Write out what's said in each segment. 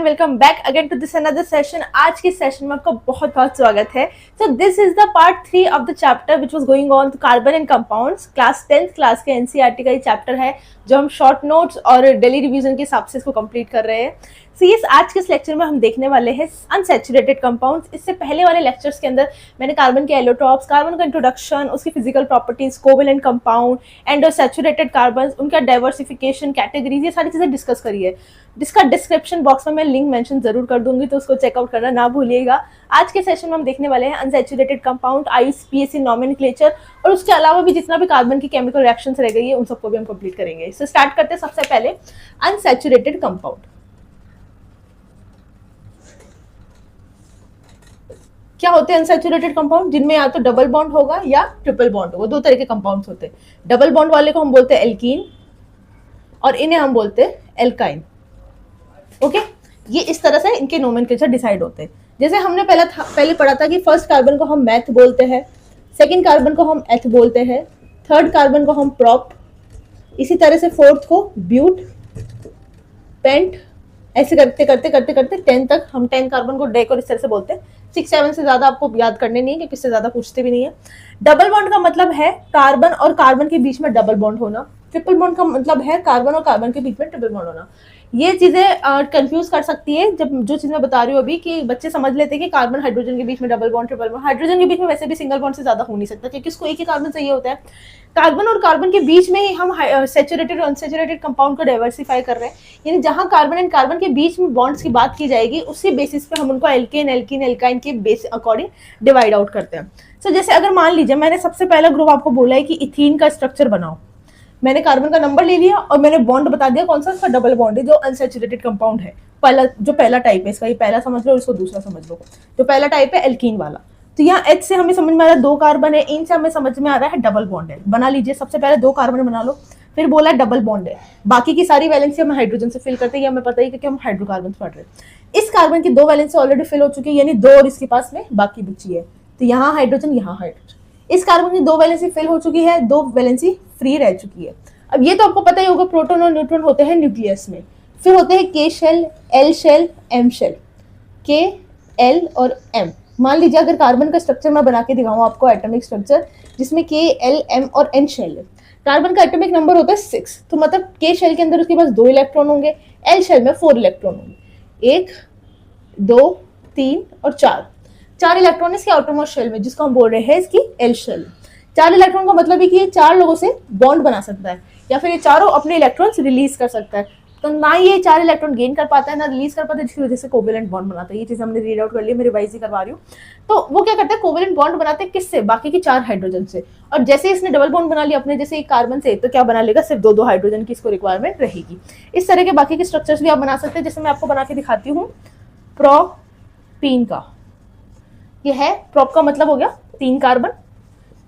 Welcome back again to this another session. आज के session में आपका बहुत बहुत स्वागत है। So this is the part 3 of the chapter which was going on carbon and compounds. Class 10th class के एनसीईआरटी का ये चैप्टर है जो हम शॉर्ट नोट्स और डेली रिवीजन के हिसाब से इसको कंप्लीट कर रहे हैं। सो यस, आज के इस लेक्चर में हम देखने वाले हैं अनसैचुरेटेड कंपाउंड्स। इससे पहले वाले लेक्चर्स के अंदर मैंने कार्बन के एलोट्रॉप्स, कार्बन का इंट्रोडक्शन, उसकी physical properties, covalent compound and saturated carbon, उनका डाइवर्सिफिकेशन, कैटेगरीज, ये सारी चीजें डिस्कस करी है। जिसका डिस्क्रिप्शन बॉक्स में मैं लिंक मेंशन जरूर कर दूंगी, तो उसको चेकआउट करना ना भूलिएगा। आज के सेशन में हम देखने वाले हैं अनसैचुरेटेड कंपाउंड, आईयूसीएन नॉमेनक्लेचर, और उसके अलावा भी जितना भी कार्बन की केमिकल रिएक्शंस रह गई है उन सबको भी हम कंप्लीट करेंगे। सो स्टार्ट करते हैं सबसे पहले अनसैचुरेटेड कंपाउंड। क्या होते हैं अनसैचुरेटेड कंपाउंड? जिनमें या तो डबल बॉन्ड होगा या ट्रिपल बॉन्ड होगा। दो तरह के कंपाउंड्स होते हैं। डबल बॉन्ड वाले को हम बोलते हैं एल्कीन और इन्हें हम बोलते हैं एल्काइन। ओके, ये इस तरह से इनके नोमेनक्लेचर डिसाइड होते हैं। जैसे हमने पहले पढ़ा था कि फर्स्ट कार्बन को हम मैथ बोलते हैं, सेकंड कार्बन को हम एथ बोलते हैं, थर्ड कार्बन को हम प्रॉप, इसी तरह से फोर्थ को ब्यूट, पेंट, ऐसे करते करते करते करते 10 तक हम 10 कार्बन को डेक और इस तरह से बोलते हैं। 6-7 से ज्यादा आपको याद करने नहीं है क्योंकि इससे ज्यादा पूछते भी नहीं है। डबल बॉन्ड का मतलब है कार्बन और कार्बन के बीच में डबल बॉन्ड होना। ट्रिपल बॉन्ड का मतलब है कार्बन और कार्बन के बीच में ट्रिपल बॉन्ड होना। ये चीजें कंफ्यूज कर सकती है। जब जो चीज मैं बता रही हूँ अभी कि बच्चे समझ लेते हैं कि कार्बन हाइड्रोजन के बीच में double bond, triple bond. Hydrogen के बीच में वैसे भी सिंगल बॉन्ड से ज्यादा हो नहीं सकता क्योंकि उसको एक ही कार्बन चाहिए होता है। कार्बन और कार्बन के बीच में ही हम सैचुरेटेड और अनसैचुरेटेड कंपाउंड को डाइवर्सिफाई कर रहे हैं। यानी जहां कार्बन एंड कार्बन के बीच में बॉन्ड्स की बात की जाएगी उसी बेसिस पे हम उनको एल्केन, एल्कीन, एल्काइन के बेस अकॉर्डिंग डिवाइड आउट करते हैं। सो जैसे अगर मान लीजिए मैंने सबसे पहला ग्रुप आपको बोला है कि इथीन का स्ट्रक्चर बनाओ। मैंने कार्बन का नंबर ले लिया और मैंने बॉन्ड बता दिया कौन सा, इसका डबल बॉन्ड है जो अनसैचुरेटेड कंपाउंड है। पहला टाइप है इसका, ये पहला समझ लो और इसको दूसरा समझ लो। जो पहला टाइप है एल्कीन वाला, तो यहाँ H से हमें समझ में आ रहा है 2 कार्बन है, इन से हमें समझ में आ रहा है डबल बॉन्ड है। बना लीजिए, सबसे पहले 2 कार्बन बना लो, फिर बोला डबल बॉन्ड है। बाकी की सारी वैलेंसी हम हाइड्रोजन से फिल करते हैं, हमें पता ही क्योंकि हम हाइड्रोकार्बन पढ़ रहे हैं। इस कार्बन की 2 वैलेंसी ऑलरेडी फिल हो चुकी है, यानी 2 और इसके पास में बाकी बची है। तो यहाँ हाइड्रोजन, यहाँ हाइड्रोजन। इस कार्बन की 2 वैलेंसी फिल हो चुकी है, 2 वैलेंसी फ्री रह चुकी है। अब ये तो आपको पता ही होगा, प्रोटॉन और न्यूट्रॉन होते हैं न्यूक्लियस में। फिर होते हैं K shell, L shell, M shell. K, L और एम। मान लीजिए अगर कार्बन का स्ट्रक्चर मैं बना के दिखाऊं आपको, एटॉमिक स्ट्रक्चर जिसमें के, एल, एम और एन शेल है। कार्बन का एटॉमिक नंबर होता है 6, तो मतलब के शेल के अंदर उसके पास 2 इलेक्ट्रॉन होंगे, एल शेल में 4 इलेक्ट्रॉन होंगे। 1, 2, 3 और 4 इलेक्ट्रॉन इसके आउटरमोस्ट शेल में, जिसको हम बोल रहे हैं इसकी एल शेल। 4 इलेक्ट्रॉन का मतलब है कि ये 4 लोगों से बॉन्ड बना सकता है या फिर ये चारों अपने इलेक्ट्रॉन्स रिलीज कर सकता है। तो ना ये 4 इलेक्ट्रॉन गेन कर पाता है ना रिलीज कर पाता है, जिसकी वजह से कोवेलेंट बॉन्ड बनाता है। ये चीज हमने रीड आउट कर ली, मैं रिवाइज ही करवा रही हूँ। तो वो क्या करता है, कोवेलेंट बॉन्ड बनाते हैं किससे? बाकी की 4 हाइड्रोजन से। और जैसे इसने डबल बॉन्ड बना लिया अपने जैसे एक कार्बन से, तो क्या बना लेगा, सिर्फ 2 हाइड्रोजन की इसको रिक्वायरमेंट रहेगी। इस तरह के बाकी के स्ट्रक्चर्स भी आप बना सकते हैं, जैसे मैं आपको बना के दिखाती हूँ प्रोपीन का। ये है, प्रोप का मतलब हो गया 3 कार्बन,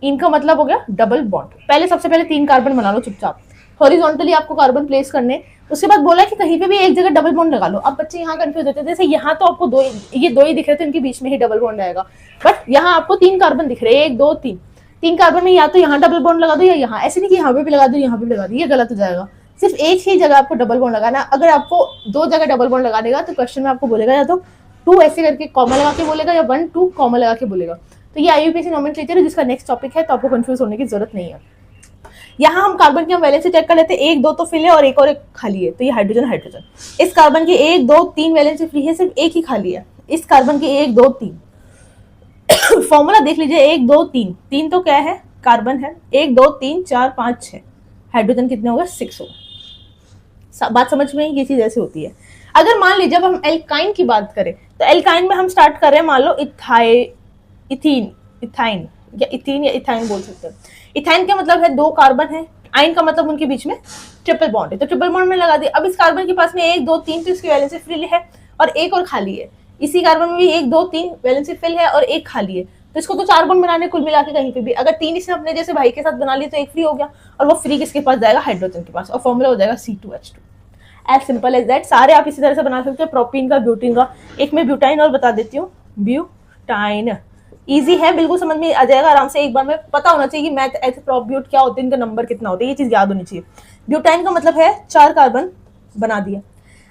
इनका मतलब हो गया डबल बॉन्ड। सबसे पहले 3 कार्बन बना लो चुपचाप, हॉरिजॉन्टली आपको कार्बन प्लेस करने। उसके बाद बोला कि कहीं पे भी एक जगह डबल बॉन्ड लगा लो। अब बच्चे यहाँ कंफ्यूज होते हैं, जैसे यहाँ तो आपको 2 ही दिख रहे थे, इनके बीच में ही डबल बॉन्ड आएगा, बट यहाँ आपको 3 कार्बन दिख रहे हैं, 1, 2, 3। 3 कार्बन में या तो यहाँ डबल बॉन्ड लगा दो या यहाँ। ऐसे नहीं कि यहाँ पे भी लगा दो, यहाँ पे भी लगा दो, ये गलत हो जाएगा। सिर्फ एक ही जगह आपको डबल बॉन्ड लगाना। अगर आपको 2 जगह डबल बॉन्ड लगा देगा तो क्वेश्चन में आपको बोलेगा या तो 2 ऐसे करके कॉमा लगा के बोलेगा या 1, 2 कॉमा लगा के बोलेगा। तो ये आईयूसीएन नोमेनक्लेचर है जिसका नेक्स्ट टॉपिक है, तो आपको कंफ्यूज होने की जरूरत नहीं है। यहाँ हम कार्बन की वैलेंसी चेक कर लेते हैं, 1, 2 तो फिल है और एक खाली है, तो ये हाइड्रोजन। इस कार्बन की 1, 2, 3 वैलेंसी फ्री है, सिर्फ एक ही खाली है। इस कार्बन की 1, 2, 3 फॉर्मूला देख लीजिए, 1, 2, 3। 3 तो क्या है, कार्बन है। 1, 2, 3, 4, 5, 6। हाइड्रोजन कितने होगा, 6 होगा। बात समझ में, ये चीज ऐसे होती है। अगर मान लीजिए जब हम एल्काइन की बात करें, तो एल्काइन में हम स्टार्ट कर रहे हैं, मान लो इथाइन या इथाइन बोल सकते हैं। इथाइन का मतलब है 2 कार्बन है, आइन का मतलब उनके बीच में ट्रिपल बॉन्ड है, तो ट्रिपल बॉन्ड में लगा दिया। अब इस कार्बन के पास में 1, 2, 3 तो इसकी वैलेंसी फिल है और एक और खाली है। इसी कार्बन में भी 1, 2, 3 वैलेंसी फिल है और एक खाली है, तो इसको तो 4 बॉन्ड बनाने कुल मिला के कहीं पे भी। अगर 3 इसने अपने जैसे भाई के साथ बना लिया तो एक फ्री हो गया, और वो फ्री किसके पास जाएगा, हाइड्रोजन के पास, और फॉर्मूला हो जाएगा C2H2। As simple as that. सारे आप इसी तरह से बना सकते हो, प्रोपीन का, ब्यूटीन का। एक मैं ब्यूटाइन और बता देती हूँ, ब्यूटाइन इजी है, बिल्कुल समझ में आ जाएगा आराम से। एक बार में पता होना चाहिए कि मैथ एथ प्रोप ब्यूट क्या होते हैं, इनका नंबर कितना होता है, ये चीज याद होनी चाहिए। ब्यूटाइन का मतलब है 4 कार्बन बना दिया।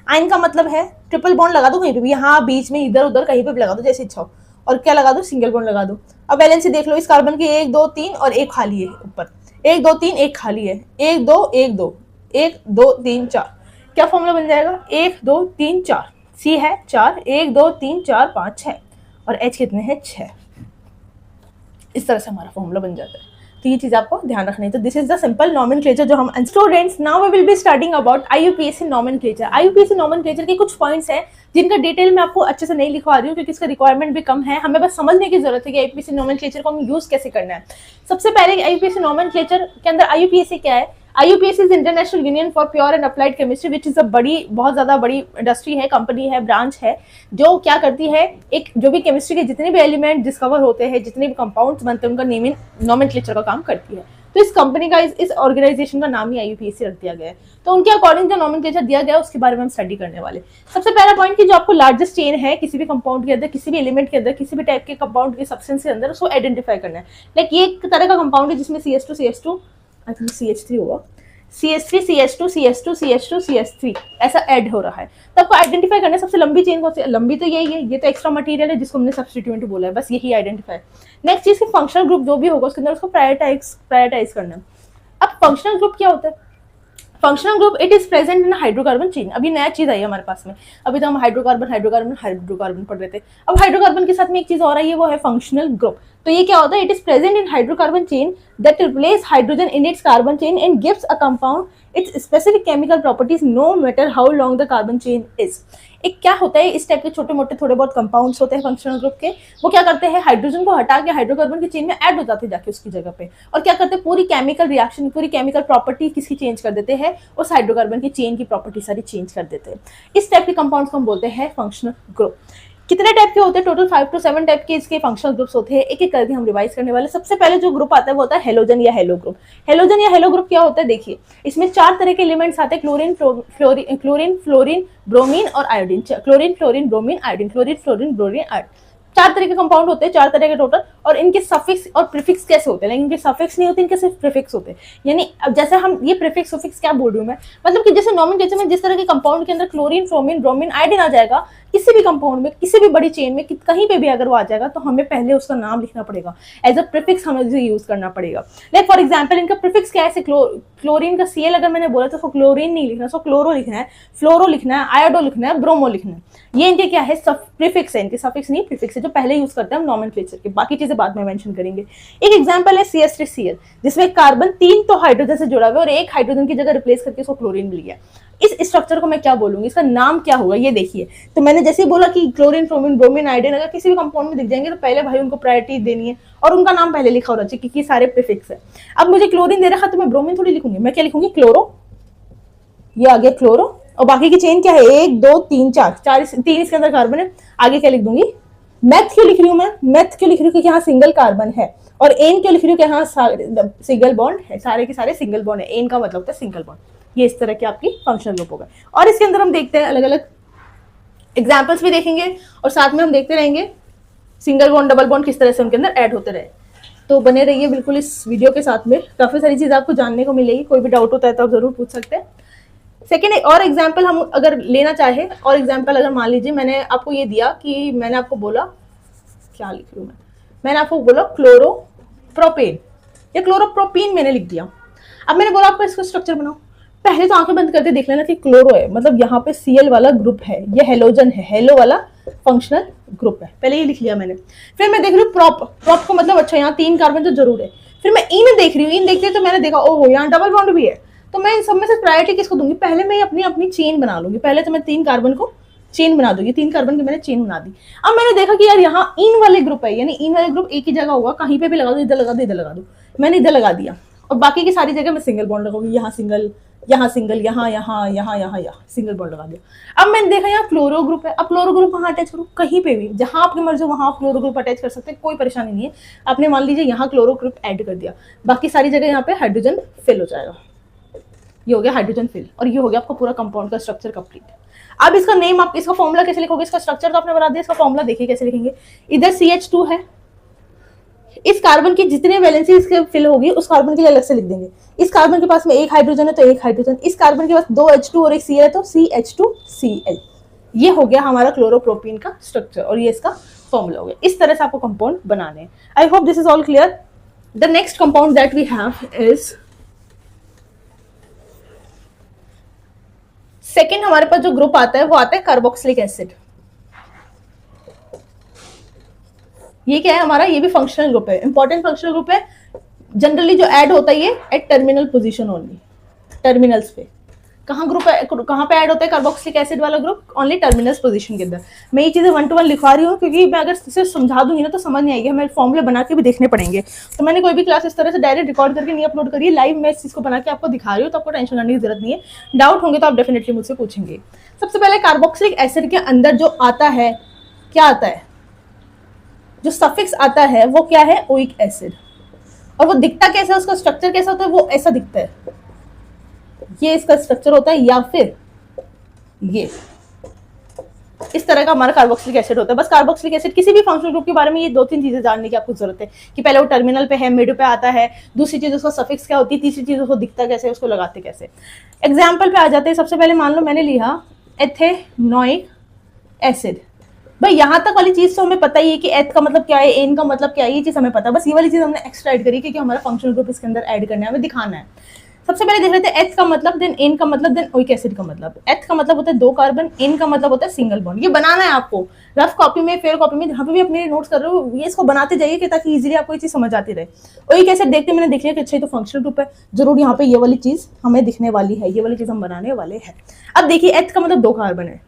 आयन का मतलब है ट्रिपल बॉन्ड लगा दो कहीं पे भी, यहाँ बीच में इधर उधर कहीं पे भी लगा दो जैसे इच्छा हो, और क्या लगा दो, सिंगल बॉन्ड लगा दो। अब वैलेंसी देख लो इस कार्बन की, 1 2 3 और एक खाली है ऊपर, 1 2 3 एक खाली है, 1 2 1 2 1 2 3 4, क्या फॉर्मूला बन जाएगा, 1 2 3 4, सी है 4, 1 2 3 4 5 6 और एच कितने हैं 6। इस तरह से हमारा फॉर्मूला बन जाता है। तो ये चीज आपको ध्यान रखनी है। तो this is the simple nomenclature जो हम students now we will be starting about IUPAC nomenclature. IUPAC nomenclature के कुछ पॉइंट्स हैं जिनका डिटेल में आपको अच्छे से नहीं लिखवा रही हूँ क्योंकि इसका रिक्वायरमेंट भी कम है, हमें बस समझने की जरूरत है कि आईयूपीएसी नॉमेनक्लेचर को हम यूज कैसे करना है। सबसे पहले आईयूपीएसी नॉमेनक्लेचर के अंदर आईयूपीएसी क्या है, IUPAC is international union for pure and applied chemistry which is a बहुत ज्यादा बड़ी इंडस्ट्री है, कंपनी है, ब्रांच है, जो क्या करती है, एक जो भी केमिस्ट्री के जितने भी एलिमेंट डिस्कवर होते हैं, जितने भी कंपाउंड्स बनते हैं, उनका नेमिंग नॉमेनक्लेचर का काम करती है। तो इस कंपनी का इस ऑर्गेनाइजेशन का नाम ही IUPAC रख दिया गया है। तो उनके अकॉर्डिंग जो नॉमेनक्लेचर दिया गया है उसके बारे में हम स्टडी करने वाले। सबसे पहला पॉइंट कि जो आपको लार्जेस्ट चेन है किसी भी कंपाउंड के अंदर, किसी भी एलिमेंट के अंदर, किसी भी टाइप के कंपाउंड के सब्सटेंस के अंदर, उसको आइडेंटिफाई करना है। लाइक ये एक तरह का कंपाउंड है जिसमें CH2 आई थिंक CH3 होगा, CH3 CH2 CH2 CH2 CH3 ऐसा ऐड हो रहा है। तो आपको आइडेंटिफाई करना है सबसे लंबी चेन कौन सी, लंबी तो यही है, ये तो एक्स्ट्रा मटेरियल है जिसको हमने सब्स्टिट्यूएंट बोला है, बस यही आइडेंटिफाई। नेक्स्ट चीज की फंक्शनल ग्रुप जो भी होगा उसके अंदर उसको प्रायोरिटाइज करना है। अब फंक्शनल ग्रुप क्या होता है, functional group it is present in hydrocarbon chain. अभी नया चीज आई है हमारे पास में, अभी तो हम हाइड्रोकार्बन पढ़ रहे थे, अब हाइड्रोकार्बन के साथ में एक चीज और आई है वो है फंक्शनल ग्रुप। तो ये क्या होता है, it is present in hydrocarbon chain that replace hydrogen in its carbon chain and gives a compound its specific chemical properties no matter how long the carbon chain is. एक क्या होता है, इस टाइप के छोटे मोटे थोड़े बहुत कंपाउंड्स होते हैं फंक्शनल ग्रुप के, वो क्या करते हैं, हाइड्रोजन को हटा के हाइड्रोकार्बन की चेन में ऐड हो जाते हैं जाके उसकी जगह पे, और क्या करते हैं, पूरी केमिकल रिएक्शन, पूरी केमिकल प्रॉपर्टी किसकी चेंज कर देते हैं, उस हाइड्रोकार्बन की चेन की प्रॉपर्टी सारी चेंज कर देते हैं। इस टाइप के कंपाउंड्स को हम बोलते हैं फंक्शनल ग्रुप। कितने टाइप के होते हैं, टोटल 5 to 7 टाइप के इसके फंक्शनल ग्रुप्स होते हैं, एक एक करके हम रिवाइज करने वाले। सबसे पहले जो ग्रुप आता है वो होता है हेलोजन या हेलो ग्रुप। हेलोजन या हेलो ग्रुप क्या होता है, देखिए इसमें 4 तरह के एलिमेंट्स आते हैं, क्लोरीन फ्लोरीन ब्रोमीन और iodine. Chlorine fluorine bromine iodine, chlorine fluorine bromine iodine, 4 तरह के कंपाउंड होते हैं, 4 तरह के टोटल। और इनके सफिक्स और प्रीफिक्स कैसे होते हैं, लेकिन इनके सफिक्स नहीं होते, इनके सिर्फ प्रीफिक्स होते हैं। यानी अब जैसे हम ये प्रीफिक्स सफिक्स क्या बोल रही हूँ मैं, मतलब कि जैसे नॉमेनक्लेचर में जिस तरह के कंपाउंड के अंदर क्लोरीन फ्रोमीन ब्रोमीन आयोडीन आ जाएगा, किसी भी कंपाउंड में, किसी भी बड़ी चेन में, कहीं पे भी अगर वो आ जाएगा तो हमें पहले उसका नाम लिखना पड़ेगा, एज अ प्रीफिक्स हमें इसे यूज करना पड़ेगा। लाइक फॉर एग्जांपल इनका प्रीफिक्स क्या है, क्लोरीन का Cl अगर मैंने बोला तो उसको क्लोरीन नहीं लिखना, उसको क्लोरो लिखना है, फ्लोरो लिखना है, आयोडो लिखना है, ब्रोमो लिखना है। ये इनके क्या है, प्रीफिक्स है, इनके सफिक्स नहीं प्रीफिक्स है, जो पहले यूज करते हैं हम नॉमेनक्लेचर के, बाकी चीजें बाद में मेंशन करेंगे। एक एग्जांपल है CH3Cl जिसमें कार्बन 3 तो हाइड्रोजन से जुड़ा हुआ है और एक हाइड्रोजन की जगह रिप्लेस करके उसको क्लोरीन मिल गया। इस स्ट्रक्चर को मैं क्या बोलूंगी, इसका नाम क्या होगा, ये देखिए। तो मैंने जैसे ही बोला कि क्लोरीन फ्रोमीन ब्रोमीन आयोडीन अगर किसी भी कंपाउंड में दिख जाएंगे तो पहले भाई उनको प्रायोरिटी देनी है और उनका नाम पहले लिखा होना चाहिए क्योंकि सारे प्रीफिक्स है। अब मुझे क्लोरीन दे रखा तो मैं ब्रोमीन थोड़ी लिखूंगी, मैं क्या लिखूंगी, क्लोरो, ये आ गया क्लोरो, और बाकी की चेन क्या है, 1 2 3 4 3 इसके अंदर कार्बन है, आगे क्या लिख दूंगी, मैथ क्यों लिख रही हूँ मैं, मैथ क्यों लिख रही हूँ क्योंकि यहाँ सिंगल कार्बन है, और एन क्यों लिख रही हूँ कि यहाँ सिंगल बॉन्ड है, सारे के सारे सिंगल बॉन्ड है, एन का मतलब होता है सिंगल बॉन्ड। ये इस तरह की आपकी फंक्शनल ग्रुप होगा। और इसके अंदर हम देखते हैं अलग अलग एग्जाम्पल्स भी देखेंगे और साथ में हम देखते रहेंगे सिंगल बॉन्ड डबल बॉन्ड किस तरह से उनके अंदर ऐड होते रहे। तो बने रहिए बिल्कुल इस वीडियो के साथ में, काफी सारी चीज आपको जानने को मिलेगी। कोई भी डाउट होता है तो आप जरूर पूछ सकते हैं। सेकेंड और एग्जाम्पल हम अगर लेना चाहे, और एग्जाम्पल अगर मान लीजिए मैंने आपको ये दिया कि मैंने आपको बोला, क्या लिख रही हूँ मैंने आपको बोला क्लोरोप्रोपेन या क्लोरोप्रोपीन मैंने लिख दिया। अब मैंने बोला आपको इसका स्ट्रक्चर बनाओ, पहले तो आंखें बंद करके देख लेना कि क्लोरो है, मतलब यहाँ पे Cl वाला ग्रुप है, ये हेलोजन है, हेलो वाला फंक्शनल ग्रुप है, पहले ये लिख लिया मैंने। फिर मैं देख रही हूँ प्रोप को मतलब अच्छा यहाँ 3 कार्बन तो जरूर है। फिर मैं इन देख रही हूँ, इन देखते तो मैंने देखा ओहो यहाँ डबल बॉन्ड भी है, तो मैं इन सब में से प्रायोरिटी किसको दूंगी, पहले मैं अपनी अपनी चेन बना लूंगी। पहले तो मैं 3 कार्बन को चेन बना दूंगी, 3 कार्बन की मैंने चेन बना दी। अब मैंने देखा कि यार यहाँ इन वाले ग्रुप है, यानी इन वाले ग्रुप एक ही जगह होगा, कहीं पे भी लगा दो, इधर लगा दो, इधर लगा दो, मैंने इधर लगा दिया, और बाकी की सारी जगह मैं सिंगल बॉन्ड लगाऊंगी, यहाँ सिंगल, यहाँ सिंगल, यहाँ यहाँ यहाँ यहाँ यहाँ सिंगल बॉन्ड लगा दिया। अब मैंने देखा यहाँ फ्लोरो ग्रुप है, अब फ्लोरो ग्रुप कहाँ अटैच करूँ, कहीं पे भी जहां आपकी मर्जी हो वहां फ्लोरो ग्रुप अटैच कर सकते हैं, कोई परेशानी नहीं है। आपने मान लीजिए यहाँ क्लोरो ग्रुप ऐड कर दिया, बाकी सारी जगह यहाँ पे हाइड्रोजन फिल हो जाएगा, ये हो गया हाइड्रोजन फिल, और ये हो गया आपका पूरा कंपाउंड का स्ट्रक्चर कंप्लीट। अब इसका नेम, आप इसका फॉर्मूला कैसे लिखोगे, इसका स्ट्रक्चर तो आपने बना दिया, इसका फॉर्मूला देखिए कैसे लिखेंगे। इधर CH2 है, इस कार्बन की जितने वैलेंसी इसके फिल होगी उस कार्बन के लिए अलग से लिख देंगे। इस कार्बन के पास में एक हाइड्रोजन है तो एक हाइड्रोजन, इस कार्बन के पास 2 H2 और एक Cl है तो CH2Cl। ये हो गया हमारा क्लोरोप्रोपीन का स्ट्रक्चर और ये इसका फॉर्मूला हो गया। इस तरह से आपको कंपाउंड बनाने हैं। I hope this is all clear. The next compound that we have is second, हमारे पास जो ग्रुप आता है वो आता है कार्बोक्सिलिक एसिड। ये क्या है हमारा, ये भी फंक्शनल ग्रुप है, इंपॉर्टेंट फंक्शनल ग्रुप है। जनरली जो ऐड होता है ये at terminal position only, terminals पे। कहाँ ग्रुप है, कहाँ पे ऐड होता है कार्बोक्सिलिक एसिड वाला ग्रुप, ओनली टर्मिनल्स पोजीशन के अंदर। मैं ये चीजें 1 to 1 लिखवा रही हूँ क्योंकि मैं अगर इसे समझा दूंगी ना तो समझ नहीं आएगी, हमें फॉर्मूले बना के भी देखने पड़ेंगे। तो मैंने कोई भी क्लास इस तरह से डायरेक्ट रिकॉर्ड करके नहीं अपलोड करी है, लाइव मैं इस चीज को बना के आपको दिखा रही हूँ, तो आपको टेंशन करने की जरूरत नहीं है। डाउट होंगे तो आप डेफिनेटली मुझसे पूछेंगे। सबसे पहले कार्बोक्सिलिक एसिड के अंदर जो आता है, क्या आता है, जो सफिक्स आता है वो क्या है, ओइक एसिड। और वो दिखता कैसा है, उसका स्ट्रक्चर कैसा होता है, वो ऐसा दिखता है, ये इसका स्ट्रक्चर होता है, या फिर ये इस तरह का हमारा कार्बोक्सिलिक एसिड होता है। बस कार्बोक्सिलिक एसिड किसी भी फंक्शनल ग्रुप के बारे में ये 2-3 चीजें जानने की आपको जरूरत है कि पहले वो टर्मिनल पे है, मिड पे आता है, दूसरी चीज उसका सफिक्स क्या होती है, तीसरी चीज उसको दिखता कैसे, उसको लगाते कैसे। एग्जाम्पल पे आ जाते हैं। सबसे पहले मान लो मैंने लिया एथेनोइक एसिड। भाई यहाँ तक वाली चीज तो हमें पता ही है कि एथ का मतलब क्या है, एन का मतलब क्या है, ये चीज हमें पता है। बस ये वाली चीज हमने एक्स्ट्रा ऐड करी क्योंकि हमारा फंक्शनल ग्रुप इसके अंदर ऐड करना है, हमें दिखाना है। सबसे पहले देख लेते हैं एथ का मतलब, देन एन का मतलब, देन ओइक एसिड का मतलब। एथ का मतलब होता है 2 कार्बन, एन का मतलब होता है सिंगल बॉन्ड। ये बनाना है आपको रफ कॉपी में, फेयर कॉपी में, जहाँ पे भी अपने नोट्स कर रहे हो, ये इसको बनाते जाइए कि ताकि इजीली आपको ये चीज समझ आती रहे। ओइक एसिड देखते मैंने देख लिया कि अच्छा ये तो फंक्शनल ग्रुप है, जरूर यहाँ पे ये वाली चीज हमें दिखने वाली है, ये वाली चीज हम बनाने वाले हैं। अब देखिए एथ का मतलब 2 कार्बन है,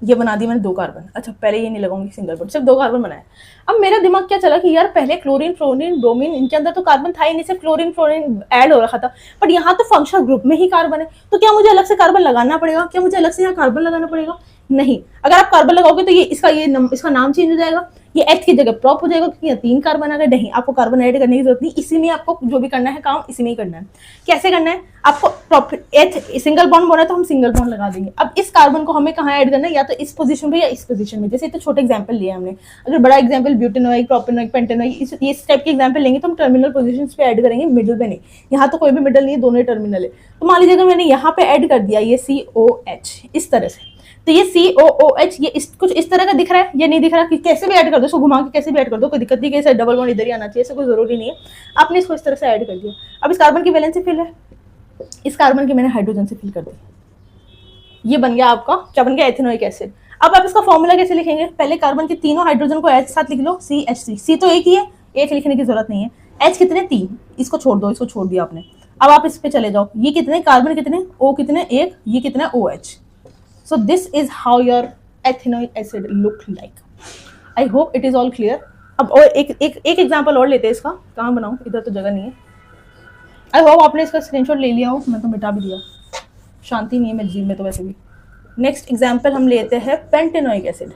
ये बना दी मैंने 2 कार्बन। अच्छा पहले ये नहीं लगाऊंगी सिंगल बॉन्ड, सिर्फ 2 कार्बन बनाए। अब मेरा दिमाग क्या चला कि यार पहले क्लोरीन, फ्लोरीन, ब्रोमीन, इनके अंदर तो कार्बन था ही नहीं, सिर्फ क्लोरीन फ्लोरीन ऐड हो रखा था। बट यहाँ तो फंक्शनल ग्रुप में ही कार्बन है, तो क्या मुझे अलग से कार्बन लगाना पड़ेगा, क्या मुझे अलग से यहाँ कार्बन लगाना पड़ेगा? नहीं। अगर आप कार्बन लगाओगे तो ये इसका नाम चेंज हो जाएगा, ये एथ की जगह प्रॉप हो जाएगा क्योंकि यहाँ 3 कार्बन आ गए। नहीं, आपको कार्बन ऐड करने की जरूरत नहीं, इसी में आपको जो भी करना है काम इसी में ही करना है। कैसे करना है आपको, प्रॉपर एथ सिंगल बॉन्ड बोला तो हम सिंगल बॉन्ड लगा देंगे। अब इस कार्बन को हमें कहाँ ऐड करना है, या तो इस पोजीशन पे या इस पोजीशन में। जैसे तो छोटे एग्जांपल लिया हमने, अगर बड़ा एग्जांपल ब्यूटेनोइक, प्रोपेनोइक, पेंटेनोइक इस टाइप के एग्जांपल लेंगे तो हम टर्मिनल पोजीशंस पे ऐड करेंगे, मिडिल पे नहीं। यहाँ तो कोई भी मिडिल नहीं है, दोनों टर्मिनल है। तो मान लीजिए अगर मैंने यहाँ पे ऐड कर दिया ये COH इस तरह से, तो ये COOH ये कुछ इस तरह का दिख रहा है, ये नहीं दिख रहा कि कैसे भी ऐड कर दो, इसको घुमा के कैसे भी ऐड कर दो, कोई दिक्कत नहीं, कैसे डबल बॉन्ड इधर ही आना चाहिए, ऐसा कोई जरूरी नहीं है। आपने इसको इस तरह से ऐड कर दिया। अब इस कार्बन की वैलेंसी फिल है, इस कार्बन की मैंने हाइड्रोजन से फिल कर दी, ये बन गया आपका, क्या बन गया, एथेनोइक एसिड। अब आप इसका फॉर्मूला कैसे लिखेंगे, पहले कार्बन के तीनों हाइड्रोजन को एक साथ लिख लो, CH3। C तो एक ही है, एक लिखने की जरूरत नहीं है। H कितने, 3, इसको छोड़ दो, इसको छोड़ दिया आपने। अब आप इस पे चले जाओ, ये कितने कार्बन, कितने O कितने, 1, ये कितना OH। So this is how your ethanoic acid look like. I hope it is all clear. अब और एक एग्जांपल और लेते हैं इसका, कहाँ बनाऊं, इधर तो जगह नहीं है। आई होप आपने इसका स्क्रीनशॉट ले लिया हो, मैं तो मिटा भी दिया, शांति नहीं है मेरे जीव में तो वैसे भी। नेक्स्ट एग्जांपल हम लेते हैं पेंटेनोइक एसिड।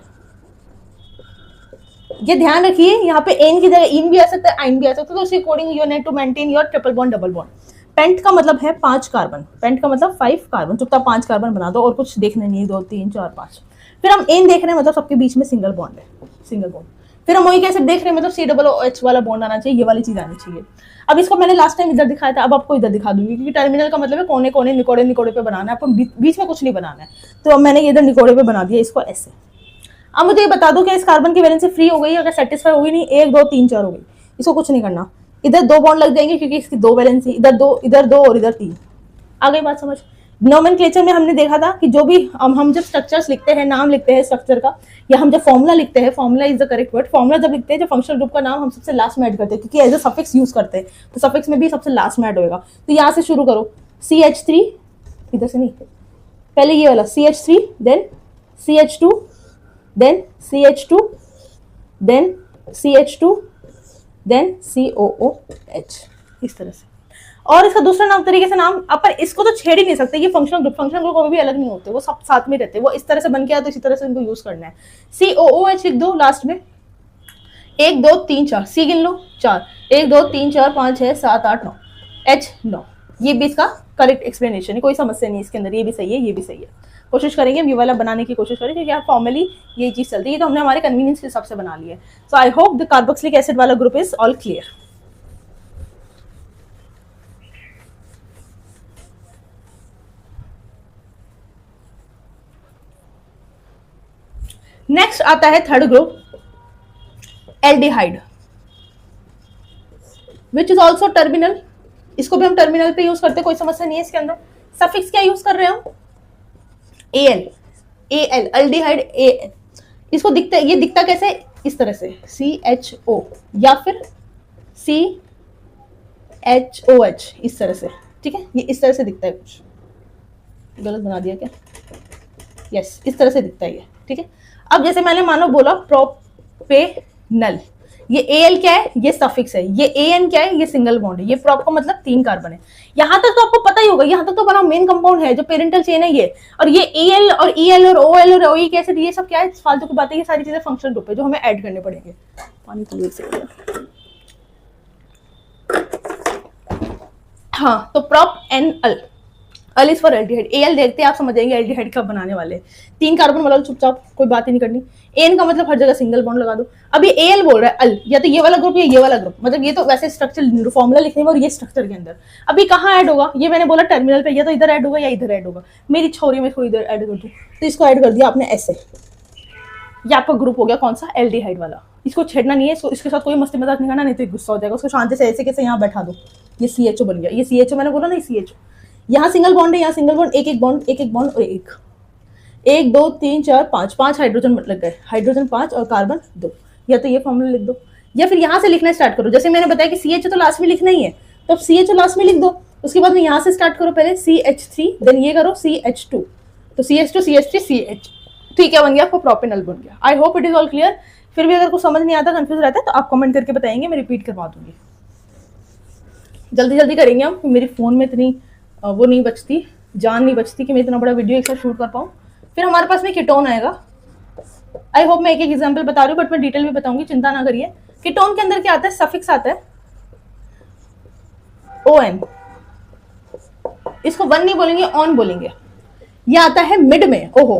ये ध्यान रखिए यहाँ पे एन की जगह इन भी आ सकता है, आइन भी आ सकता है, तो उसके according you need to maintain your triple bond, double bond. Pent का मतलब है 5 कार्बन, पेंट का मतलब 5 कार्बन, चुपचाप 5 कार्बन बना दो और कुछ देखने नहीं, 2, 3, 4, 5। फिर हम एन देख रहे हैं मतलब सबके बीच में सिंगल बॉन्ड है, सिंगल बॉन्ड। फिर हम ओइक एसिड देख रहे हैं मतलब COOH वाला बॉन्ड आना चाहिए, ये वाली चीज आनी चाहिए। अब इसको मैंने लास्ट टाइम इधर दिखाया था, अब आपको इधर दिखा दूंगी क्योंकि टर्मिनल का मतलब है कोने कोने, निकोड़े निकोड़े पे बनाना है, आपको बीच में कुछ नहीं बनाना है। तो अब मैंने इधर निकोड़े पे बना दिया इसको ऐसे। अब मुझे ये बता दो कि इस कार्बन की वैलेंसी फ्री हो गई, अगर सेटिस्फाई होगी नहीं, 1, 2, 3, 4 हो गई, इसको कुछ नहीं करना। इधर 2 बॉन्ड लग जाएंगे क्योंकि इसकी 2 वैलेंसी, इधर 2 और इधर 3। आ गई बात समझ। नोमेनक्लेचर में हमने देखा था कि जो भी हम जब स्ट्रक्चर्स लिखते हैं, नाम लिखते हैं स्ट्रक्चर का, या हम जब फॉर्मूला लिखते हैं, formula is the correct word, formula जब लिखते हैं, जब फंक्शनल ग्रुप का नाम हम सबसे लास्ट में ऐड करते हैं क्योंकि एज अ सफिक्स यूज करते हैं, तो सफिक्स में भी सबसे लास्ट में ऐड होगा। तो यहाँ से शुरू करो, CH3, इधर से नहीं, पहले ये वाला CH3, then CH2, then CH2, then CH2, then COOH, इस तरह से। और इसका दूसरा नाम तरीके से नाम अपन इसको तो छेड़ ही नहीं सकते, ये फंक्शनल ग्रुप कभी भी अलग नहीं होते, वो सब साथ में रहते हैं, वो इस तरह से बन के आते, इसी तरह से इनको यूज करना है। COOH लिख दो लास्ट में, 1, 2, 3, 4, C गिन लो 4, 1, 2, 3, 4, 5, 6, 7, 8, 9, H 9। ये भी इसका करेक्ट एक्सप्लेनेशन है, कोई समस्या नहीं इसके अंदर, ये भी सही है, ये भी सही है। कोशिश करेंगे हम ये वाला बनाने की कोशिश करें, क्योंकि फॉर्मली ये चीज चलती है, तो हमने हमारे कन्वीनियंस के हिसाब से बना लिया है. So I hope the carboxylic acid वाला group is all clear. Next आता है third group, aldehyde, which is also terminal. इसको भी हम टर्मिनल पे यूज करते हैं, कोई समस्या नहीं है इसके अंदर. सफिक्स क्या यूज कर रहे हैं हम, एल, एल, एल्डिहाइड एल. इसको दिखता है, ये दिखता कैसे, इस तरह से CHO या फिर CHOH, इस तरह से. ठीक है, ये इस तरह से दिखता है. कुछ गलत बना दिया क्या, यस, इस तरह से दिखता है ये. ठीक है, अब जैसे मैंने मानो बोला प्रोपेनल, ये Al क्या है, ये सफिक्स है. ये An क्या है, ये सिंगल बॉन्ड है. ये प्रोप का मतलब 3 कार्बन है. यहां तक तो आपको पता ही होगा, यहां तक तो बड़ा मेन कंपाउंड है जो पेरेंटल चेन है ये. और ये Al और EL और OL और OE कैसे, ये सब क्या है, फालतू की बातें. ये सारी चीजें फंक्शनल ग्रुप है जो हमें ऐड करने पड़ेंगे. पानी पी से. हाँ, तो prop anal, all is for aldehyde. Al देखते हैं आप समझ जाएंगे एल्डिहाइड कब बनाने वाले. 3 कार्बन वाला चुपचाप, कोई बात ही नहीं करनी. एन का मतलब हर जगह सिंगल बॉन्ड लगा दो. अब ये Al बोल रहा है अल, या तो ये वाला ग्रुप या ये वाला ग्रुप. मतलब ये तो वैसे स्ट्रक्चर फॉर्मूला लिखने में, और ये स्ट्रक्चर के अंदर. अभी कहाँ ऐड होगा, ये मैंने बोला टर्मिनल पे, या तो इधर ऐड होगा या इधर ऐड होगा. मेरी छोरी में इसको इधर ऐड कर दूं, तो इसको ऐड कर दिया आपने ऐसे. ये आपका ग्रुप हो गया कौन सा, एल्डिहाइड वाला. इसको छेड़ना नहीं है, इसके साथ कोई मस्ती मजाक नहीं करना, नहीं तो गुस्सा हो जाएगा. उसको शांति से ऐसे कैसे यहाँ बैठा दो. ये CHO बन गया. ये CHO मैंने बोला ना, CHO. यहाँ सिंगल बॉन्ड है, यहाँ सिंगल बॉन्ड, एक एक बॉन्ड, एक एक बॉन्ड और एक 2 3 4 5 हाइड्रोजन लग गए. हाइड्रोजन 5 और कार्बन 2. या तो ये फॉर्मूला लिख दो, या फिर यहाँ से लिखना स्टार्ट करो. जैसे मैंने बताया कि CHO तो लास्ट में लिखना ही है, तो अब CHO लास्ट में लिख दो. उसके बाद में यहाँ से स्टार्ट करो, पहले CH3, देन ये करो CH2, तो CH2 CH3 CH. ठीक है, बन गया आपको प्रोपेनल बन गया. आई hope it is all clear. फिर भी अगर कुछ समझ नहीं आता, कंफ्यूज रहता है, तो आप कमेंट करके बताएंगे, मैं रिपीट करवा दूंगी. जल्दी जल्दी करेंगे हम, मेरी फोन में इतनी वो नहीं बचती, जान नहीं बचती कि मैं इतना बड़ा वीडियो एक साथ शूट कर पाऊँ. फिर हमारे पास में कीटोन आएगा. आई होप मैं एक एक एग्जांपल बता रही हूँ, बट मैं डिटेल में बताऊंगी, चिंता ना करिए. कीटोन के अंदर क्या आता है, सफिक्स आता है ON. इसको 1 नहीं बोलेंगे, ऑन बोलेंगे. ये आता है मिड में. ओहो,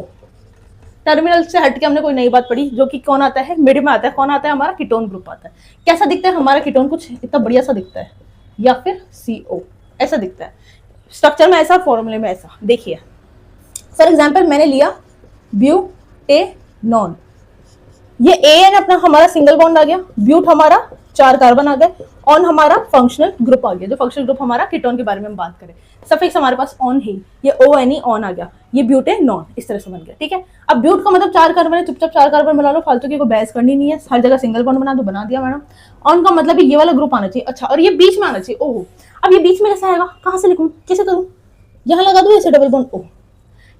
टर्मिनल से हट के हमने कोई नई बात पढ़ी, जो कि कौन आता है, मिड में आता है. कौन आता है, हमारा कीटोन ग्रुप आता है. कैसा दिखता है हमारा कीटोन, कुछ इतना बढ़िया सा दिखता है, या फिर CO ऐसा दिखता है. स्ट्रक्चर में ऐसा, फॉर्मूले में ऐसा. देखिए फॉर एग्जांपल मैंने लिया ब्यूटेनॉन. ये AN अपना हमारा सिंगल बॉन्ड आ गया, ब्यूट हमारा 4 कार्बन आ गए, ऑन हमारा फंक्शनल ग्रुप आ गया. जो फंक्शनल ग्रुप हमारा कीटोन के बारे में हम बात करें, सफिक्स हमारे पास ऑन ही, ये ONE ऑन आ गया. ये ब्यूटेनॉन इस तरह से बन गया. ठीक है, अब ब्यूट का मतलब 4 कार्बन है, चुपचाप 4 कार्बन बना लो, फालतू की कोई बहस करनी नहीं है. हर जगह सिंगल बॉन्ड बना दो, बना दिया मैडम. ऑन का मतलब ये वाला ग्रुप आना चाहिए. अच्छा, और ये बीच में आना चाहिए. ओहो, अब ये बीच में कैसे आएगा, कहाँ से लिखूं, कैसे करूं, यहाँ लगा दो ऐसे डबल बॉन्ड O.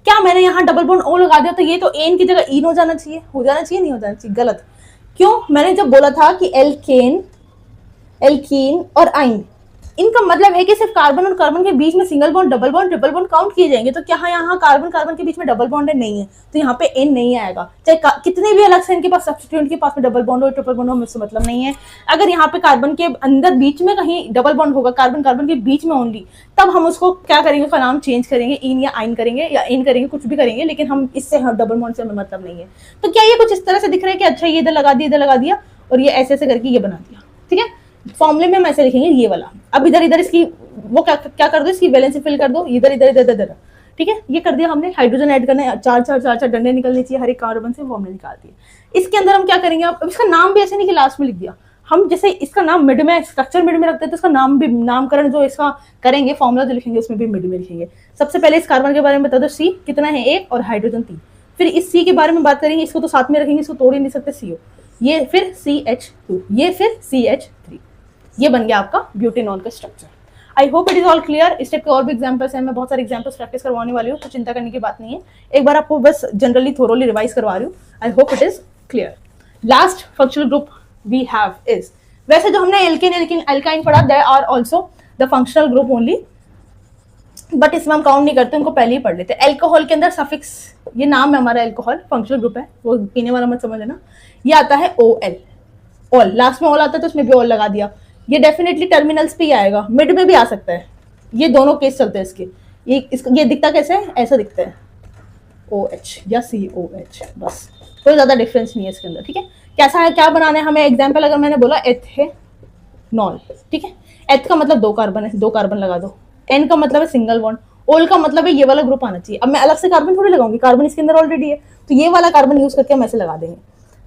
क्या मैंने यहाँ डबल बॉन्ड O लगा दिया, तो ये तो एन की जगह इन हो जाना चाहिए. हो जाना चाहिए, नहीं हो जाना चाहिए, गलत. क्यों, मैंने जब बोला था कि एल्केन, एल्कीन और आइन, इनका मतलब है कि सिर्फ कार्बन और कार्बन के बीच में single bond, double bond, triple bond count किए जाएंगे. तो क्या यहाँ कार्बन कार्बन के बीच में डबल बॉन्ड है, नहीं है, तो यहाँ पे एन नहीं आएगा. चाहे कितने भी अलग से इनके पास सब्स्टिट्यूएंट के पास में डबल बॉन्ड हो, ट्रिपल बॉन्ड हो, मुझसे मतलब नहीं है. अगर यहाँ पे कार्बन के अंदर बीच में कहीं डबल बॉन्ड होगा, कार्बन कार्बन के बीच में ओनली, तब हम उसको क्या करेंगे, उसका नाम चेंज करेंगे, इन या आइन करेंगे, या इन करेंगे, कुछ भी करेंगे, लेकिन हम इससे डबल बॉन्ड से हमें मतलब नहीं है. तो क्या ये कुछ इस तरह से दिख रहा है कि अच्छा ये इधर लगा दिया, इधर लगा दिया, और ये ऐसे ऐसे करके ये बना दिया. ठीक है, फॉर्मूले में हम ऐसे लिखेंगे ये वाला. अब इधर इधर इसकी वो क्या कर दो, इसकी वैलेंसी फिल कर दो, इधर इधर इधर इधर. ठीक है, ये कर दिया हमने. हाइड्रोजन ऐड करना है, 4 डंडे निकलने चाहिए हर एक कार्बन से, वो हमने निकाल दिए. इसके अंदर हम क्या करेंगे, अब इसका नाम भी ऐसे नहीं कि लास्ट में लिख दिया. हम जैसे इसका नाम मिड में, स्ट्रक्चर मिड में रखते हैं, तो इसका नाम भी, नामकरण जो इसका करेंगे, फॉर्मूला जो लिखेंगे उसमें भी मिड में लिखेंगे. सबसे पहले इस कार्बन के बारे में बता दो, C कितना है 1 और हाइड्रोजन 3. फिर इस C के बारे में बात करेंगे, इसको तो साथ में रखेंगे, इसको तोड़ ही नहीं सकते, CO. ये फिर CH2, ये फिर CH3. ये बन गया आपका ब्यूटेनॉन का structure. I hope it is all clear. इस टाइप के और भी एग्जांपल्स हैं, मैं बहुत सारे एग्जांपल्स प्रैक्टिस करवाने वाली हूँ, तो चिंता करने की बात नहीं है. एक बार आपको बस जनरली थोरोली रिवाइज करवा रही हूँ. I hope it is clear. Last functional group we have is, वैसे जो हमने एल्केन एल्किन एल्काइन पढ़ा, there are also the functional group only, but इसमें हम काउंट नहीं करते, उनको पहले ही पढ़ लेते. एल्कोहल के अंदर सफिक्स, ये नाम है हमारा, एल्कोहल फंक्शनल ग्रुप है, वो पीने वाला मत समझ लेना. ये आता है OL, ऑल, लास्ट में ऑल आता है तो उसमें भी ऑल लगा दिया. ये डेफिनेटली टर्मिनल्स पे ही आएगा, मिड में भी आ सकता है. ये दोनों केस चलते हैं इसके. ये दिखता कैसे है, ऐसा दिखता है. OH या COH, बस कोई ज़्यादा डिफरेंस नहीं है इसके अंदर, ठीक है। कैसा है, क्या बनाना है हमें, एग्जाम्पल अगर मैंने बोला एथेनॉल, ठीक है, एथ का मतलब 2 कार्बन है, 2 कार्बन लगा दो, एन का मतलब है सिंगल बॉन्ड, ओल का मतलब है ये वाला ग्रुप आना चाहिए। अब मैं अलग से कार्बन थोड़ी लगाऊंगी, कार्बन इसके अंदर ऑलरेडी है, तो ये वाला कार्बन यूज करके हम ऐसे लगा देंगे,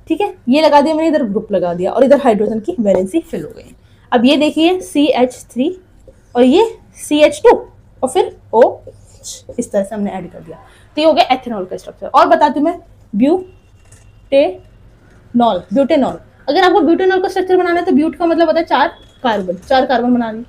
ठीक है। ये लगा दिया मैंने, इधर ग्रुप लगा दिया और इधर हाइड्रोजन की वैलेंसी फिल हो गई। अब ये देखिए CH3 और ये CH2 और फिर OH, इस तरह से हमने ऐड कर दिया, तो ये हो गया एथेनॉल का स्ट्रक्चर। और बताती हूँ मैं, ब्यूटेनॉल, ब्यूटेनॉल, अगर आपको ब्यूटेनॉल का स्ट्रक्चर बनाना है तो ब्यूट का मतलब होता है 4 कार्बन बना ली,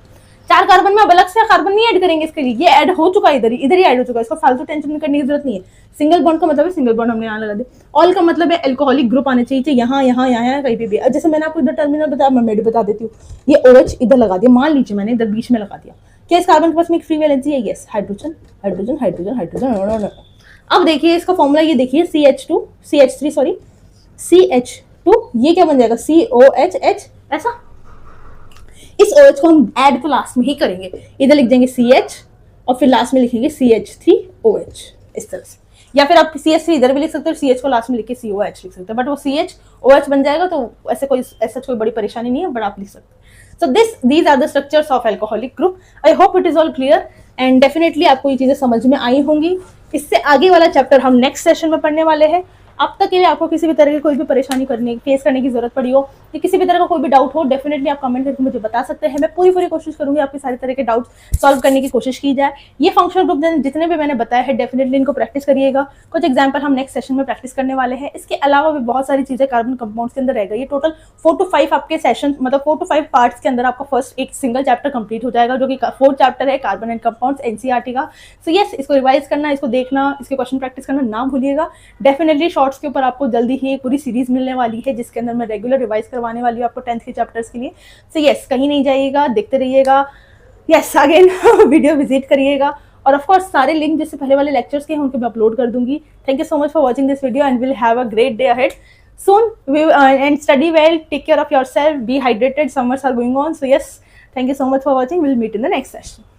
4 कार्बन में अब अलग से कार्बन नहीं ऐड करेंगे इसके लिए, ये ऐड हो चुका है, इधर ही ऐड हो चुका है, इसको फालतू टेंशन करने की जरूरत नहीं है। सिंगल बॉन्ड का मतलब है सिंगल बॉन्ड हमने यहाँ लगा दिया, ऑल का मतलब है एल्कोहलिक ग्रुप आने चाहिए, यहाँ यहाँ यहाँ कहीं पे भी। जैसे मैंने आपको इधर टर्मिनल बताया, मैं भी बता देती हूँ, ये OH इधर लगा दिया, मान लीजिए मैंने इधर बीच में लगा दिया, क्या इस कार्बन के पास में एक फ्री वैलेंसी है, yes, hydrogen hydrogen hydrogen hydrogen. अब देखिए इसका फॉर्मूला, ये देखिए CH3 सॉरी CH2, ये क्या बन जाएगा COHH, ऐसा। इस OH को हम ऐड तो लास्ट में ही करेंगे, इधर लिख देंगे CH और फिर लास्ट में लिखेंगे CH3OH, इस तरह से। या फिर आप CH3 इधर भी लिख सकते हो, CH को लास्ट में लिख के COH लिख सकते हो, बट वो CHOH बन जाएगा, तो ऐसे कोई बड़ी परेशानी नहीं है, बट आप लिख सकते हो। So these are the structures of alcoholic group. I hope it is all clear and definitely आपको ये चीजें समझ में आई होंगी। इससे आगे वाला चैप्टर हम नेक्स्ट सेशन में पढ़ने वाले हैं। अब तक के लिए आपको किसी भी तरह की कोई भी परेशानी फेस करने की जरूरत पड़ी हो, या किसी भी तरह का कोई भी डाउट हो, डेफिनेटली आप कमेंट करके मुझे बता सकते हैं। मैं पूरी कोशिश करूंगी आपके सारे तरह के डाउट सॉल्व करने की कोशिश की जाए। ये फंक्शनल ग्रुप जितने भी मैंने बताया है, डेफिनेटली इनको प्रैक्टिस करिएगा। कुछ एग्जाम्पल हम नेक्स्ट सेशन में प्रैक्टिस करने वाले हैं। इसके अलावा भी बहुत सारी चीजें कार्बन कंपाउंड्स के अंदर रह गई। ये टोटल 4 to 5 आपके सेशन, मतलब 4 to 5 पार्ट्स के अंदर आपका फर्स्ट एक सिंगल चैप्टर कंप्लीट हो जाएगा, जो कि 4th चैप्टर है कार्बन एंड कंपाउंड्स NCERT का। सो यस, इसको रिवाइज करना, इसको देखना, इसके क्वेश्चन प्रैक्टिस करना ना भूलिएगा। डेफिनेटली शॉर्ट्स के ऊपर आपको जल्दी ही एक पूरी सीरीज मिलने वाली है, जिसके अंदर मैं रेगुलर रिवाइज करवाने वाली हूँ आपको 10th के चैप्टर्स के लिए। सो यस, कहीं नहीं जाइएगा, देखते रहिएगा। यस, अगेन वीडियो विजिट करिएगा, और ऑफ कोर्स सारे लिंक जैसे पहले वाले लेक्चर्स के हैं उनको मैं अपलोड कर दूंगी। Thank you so much for watching this video and will have a great day ahead soon. And study well, take care of yourself, be hydrated, summers are going on. So yes, thank you so much for watching. We'll meet in the next session.